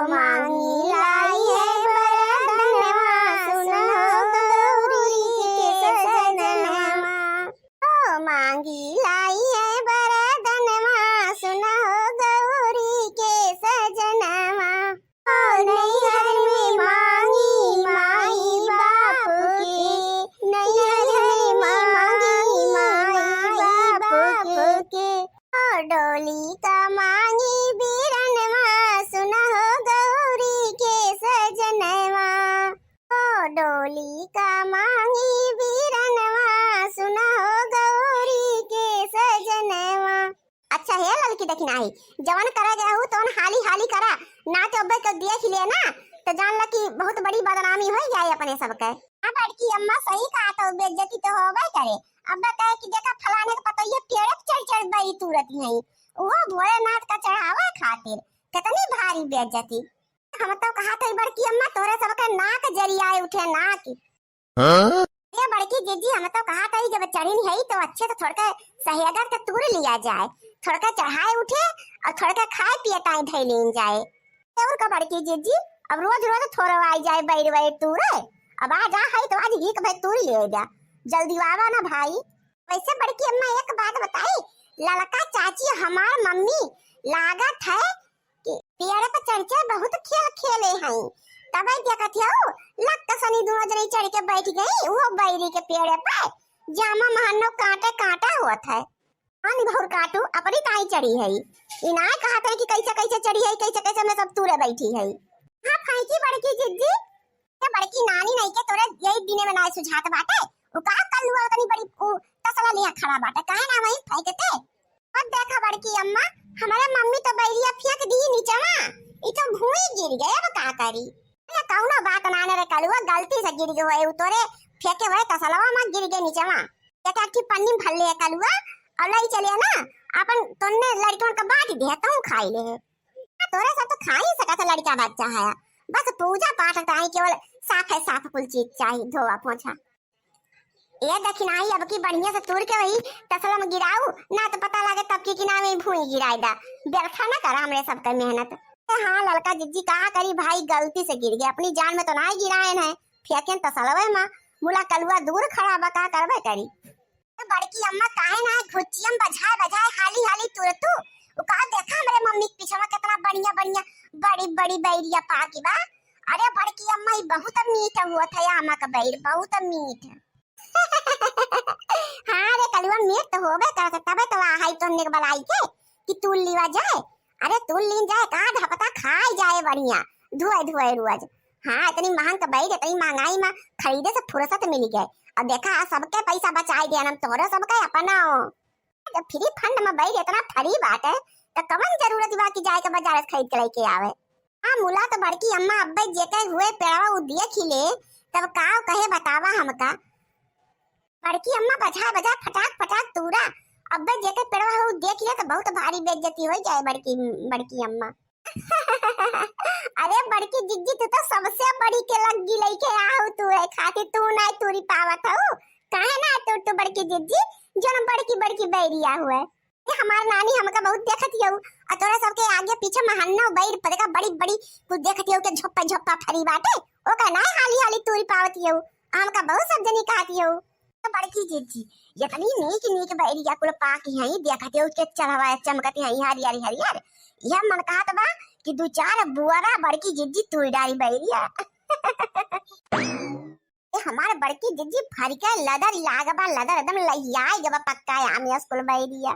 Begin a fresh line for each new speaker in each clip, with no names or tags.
मांगी लाई है बरदनवा सुनो गौरी के सजनवा। ओ मांगी लाई है बरदनवा सुनो गौरी के सजनवा। ओ नैहर में मांगी माई बाप की, नैहर में मांगी माई बाप के। ओ डोली का मांगी बीरनवा सुनो गौरी के सजनवा। ओ डोली का मांगी बीरनवा सुनो गौरी के सजनवा। अच्छा है लड़की देखना ही जवान करा गया हूँ तो हाली हाली करा ना तो अब्बे को देख ले ना तो जान ला कि बहुत बड़ी बदनामी हो जाए अपने सबके। अब लड़की अम्मा सही कहा तो बेइज्जती तो होबे करे। अब्बा कहे कि देखा फलाने का पता ये पेड़ चढ़ चढ़ बई तुरत नहीं वो भोलेनाथ का चढ़ावा खातिर कितनी भारी बेइज्जती। हम तो कहा था बड़की अम्मा तोरे सबके नाक जरिया उठे नाक। ये बड़की जीजी हम तो कहा था जब चढ़ी नहीं है तो अच्छे से थोड़ा सहेगा के तूर लिया जाए, थोड़ा चढ़ाए उठे और थोड़ा खाए पिए ताई धई लेन जाए। और का बड़की जीजी अब रोज रोज थोड़ा आई जाए बैर बैर तूरे। अब आ जा है तो आज ही के भाई तूर ले जा जल्दी आवा ना भाई। वैसे बड़की अम्मा एक बात बताई लड़का चाची हमार मम्मी लागत है कि पेड़ पर चढ़ के बहुत खेल खेले हैं तब देखत हो लगता सनी दोनों जने चढ़ के बैठ गई वो बैरी के पेड़ पे जामा महनो कांटे कांटा हुआ था। हां बहुत काटू अपनी ताई चढ़ी है इनाय कहा था कि कैसे कैसे चढ़ी है कैसे कैसे मैं सब तूरे बैठी है। हां फाइकी बड़की जिद्दी ये बड़की नानी नहीं के तोरे यही दिने में नाय सुझात बाटे वो का कल हुआ तनी बड़ी तसला लिया खड़ा बाटे काहे ना वहीं फेंकते। और देखा बड़की अम्मा हमारे मम्मी तो बैरिया फेंक दी नीचेवा ई तो भूई गिर गए अब का करी। ये कौनो बात ना ने रे कलुआ गलती से गिर गए उतरे फेंके हुए तसलावा में गिर गए नीचेवा एक की पन्नी भर ले कलुआ और लाई चले ना अपन तोने लड़कियों का बांट देता हूं खाई ले तोरे सब तो खा ही सकता लड़का बच्चा है बस पूजा पाठ ताई केवल साफ है साफ कुल चीज चाहिए धोआ पोछा। ये दक्षिणाई अब की बढ़िया से तोड़ के वही तसला में गिराऊ ना तो पता लगे तब की किना में भूई गिराई दा व्यर्था ना करा हमरे सबका मेहनत। हाँ लड़का जिज्जी कहा करी भाई गलती से गिर गया अपनी जान में तो ना गिराए है फेंके तसलवे में मुला कलुआ दूर खड़ा बका करबे करी। तो बड़की अम्मा काहे ना घुचियम बजाए बजाए हाली हाली तुरतू वो का देखा हमरे मम्मी के पीछे में कितना बढ़िया बढ़िया बड़ी बड़ी बैरिया पाकी बा। अरे बड़की अम्मा ये बहुत मीठ हुआ था अम्मा का बैर बहुत मीठ। हाँ रे कलुआ मीठ तो होबे कर तबे तो हाई तो ने बलाई के कि तू लीवा जाए। अरे तू लीन जाए का धपता खाई जाए बढ़िया धुए धुए रोज। हाँ इतनी महंग का बैर इतनी महंगाई में खरीदे से फुर्सत मिल गए। अब देखा सबके पैसा बचाई देना तोरे सबके अपना जब फ्री फंड में बैर इतना फ्री बात है तो कवन जरूरत बा कि जाए के बाजार से खरीद के लेके आवे। हां मुला तो बड़की अम्मा अब्बे जेके हुए पेड़वा उ देख ले तब का कहे बतावा हमका। बड़की अम्मा बजा बजा फटाक फटाक तूरा अब्बे जेके पेड़वा उ देख ले तो बहुत भारी बेइज्जती हो जाए बड़की अम्मा। अरे बड़की जिज्जी तू तो सबसे बड़ी के लग गी लेके आऊ तू है खाती तू ना तूरी पावत हो काहे ना तू बड़की जिज्जी जन बड़की बड़की बैरिया हुए ये हमार नानी हमका बहुत देखत हो और तोरा सबके आगे पीछे महन्ना बैर पड़ेगा बड़ी बड़ी कुछ देखत हो के झप्पा झप्पा फरी बाटे ओ का ना हाली हाली तूरी पावत हो हमका बहुत सब जनी कहती हो। तो बड़की जिज्जी इतनी नीक बैरिया कुल पाकी है देखत हो के चढ़वा चमकती है हरियर हरियर यह मन कहत बा कि दो चार बुआरा बड़की जिज्जी तू डाली बैरिया। ये हमारे बड़की जिज्जी फरिका लदर लागबा लदर एकदम लहियाई जब पक्का आमी स्कूल बैरिया।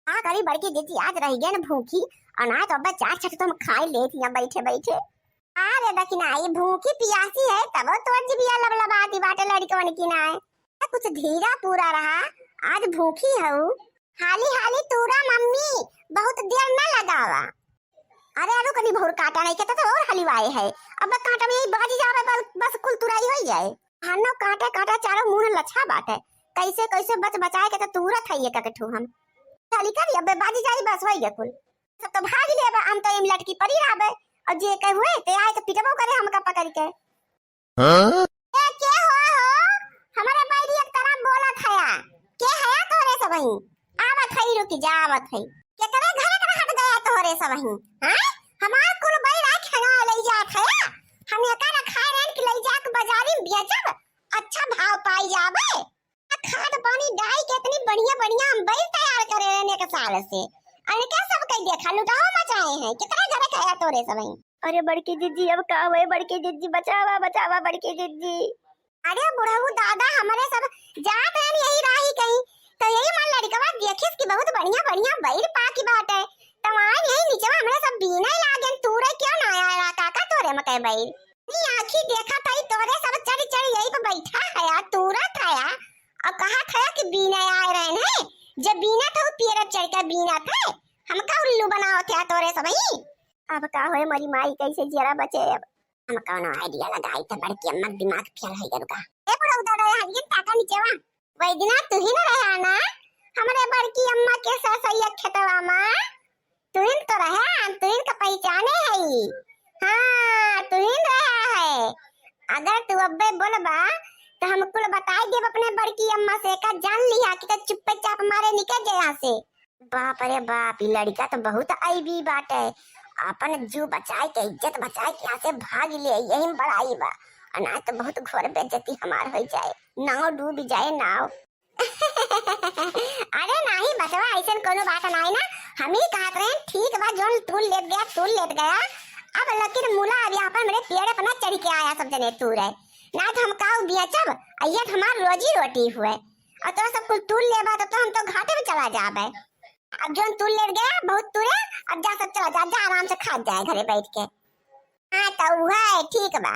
आ करी बड़की जिज्जी आज रह गए न भूखी अनाज अब चार छट तुम खाई लेती हैं बैठे बैठे। अरे दखिना ये भूखी पियासी है तब तोड़ जिबिया लबलबाती बाटे लड़कवन की ना कुछ धीरा पूरा रहा आज भूखी हूँ हाली हाली तूरा मम्मी बहुत देर न लगावा। अरे अरु कभी भोर काटा नहीं कहता तो और हलवाए है अब कांटा में बाजी जावे बस कुल तुराई हो जाए। हानो काटे काटा चारों मुंह लच्छा बाटे कैसे कैसे बच बचाए के तो तुरत है ये ककठू हम खाली कर अब बाजी जाई बस होई गे कुल सब तो भाग लेबे हम तो एम लटकी पड़ी रहबे और जे कह हुए ते आए तो पिटबो करे हमका पकड़ के। हां ए के हो हमारे बैरी एक तरह बोलत है के है तोरे सब ही आवत है रुक जावत है के करे घर के हट गया तोरे सब ही। हां हमार कुल बैर आ खेगा साल से। अरे क्या सब कह दिया खालू गाँव मचाए हैं कितना जरा खाया तोरे सब।
अरे बड़की दीदी अब का हुए, बड़की दीदी बचावा बचावा बड़की दीदी।
अरे बुढ़ऊ दादा हमारे सब जात हैं यही राही कहीं तो यही मान लड़कवा देखिस कि बहुत बढ़िया बढ़िया बैल पाकी बात है तमाम यही नीचवा हमरे सब बीना ही लागन तूरे क्यों ना आया काका तोरे मके बैल नी आंखी देखा था तोरे सब चढ़ चढ़ यही पे बैठा है यार तूरा था यार और कहा था कि बीना आए रहे हैं जब बीना था पेड़ चढ़ के बीना था हम का उल्लू बनाओ थे तोरे सब ही।
अब का होए मरी माई कैसे जरा बचे अब।
हम कौन आइडिया लगाई था बड़की अम्मा दिमाग फेल है गरुका ए बुढ़ऊ दादा यहाँ ये ताका नीचेवा वही दिना तू ही ना रहा ना हमारे बड़की अम्मा के ससैया खेतवा में तुहिन तो रहा तुहिन का पहचाने है। हाँ तुहिन रहा है अगर तू अब्बे बोलबा तो हम कुल बताई देब अपने बड़की अम्मा से का जान लिया कि तो चुप्पे चाप मारे निकल जाए यहाँ से।
बाप रे बाप ये लड़का तो बहुत आईबी बात है, अपन जू बचाए के इज्जत बचाए के यहाँ से भाग ले यही बड़ाई बा अना तो बहुत घोर बेइज्जती हमार हो जाए नाव डूब जाए नाव।
अरे नहीं बचवा ऐसा कोनो बात नहीं ना हम ही कहते रहे ठीक बा जोन तू लेट गया अब लकीर मुला अब यहाँ पर मेरे पेड़ पर ना चढ़ के आया सब जने तू रहे ना तो हम काऊ बेचब अय्यत हमार रोजी रोटी हुए और तो सब कुछ तू लेबा तो हम तो घाटे में चला जाबे। अब जोन तू लेट गया बहुत तूरे अब जा सब चला जा आराम से खा जाए घरे बैठ के। हाँ तो हुआ है ठीक बा।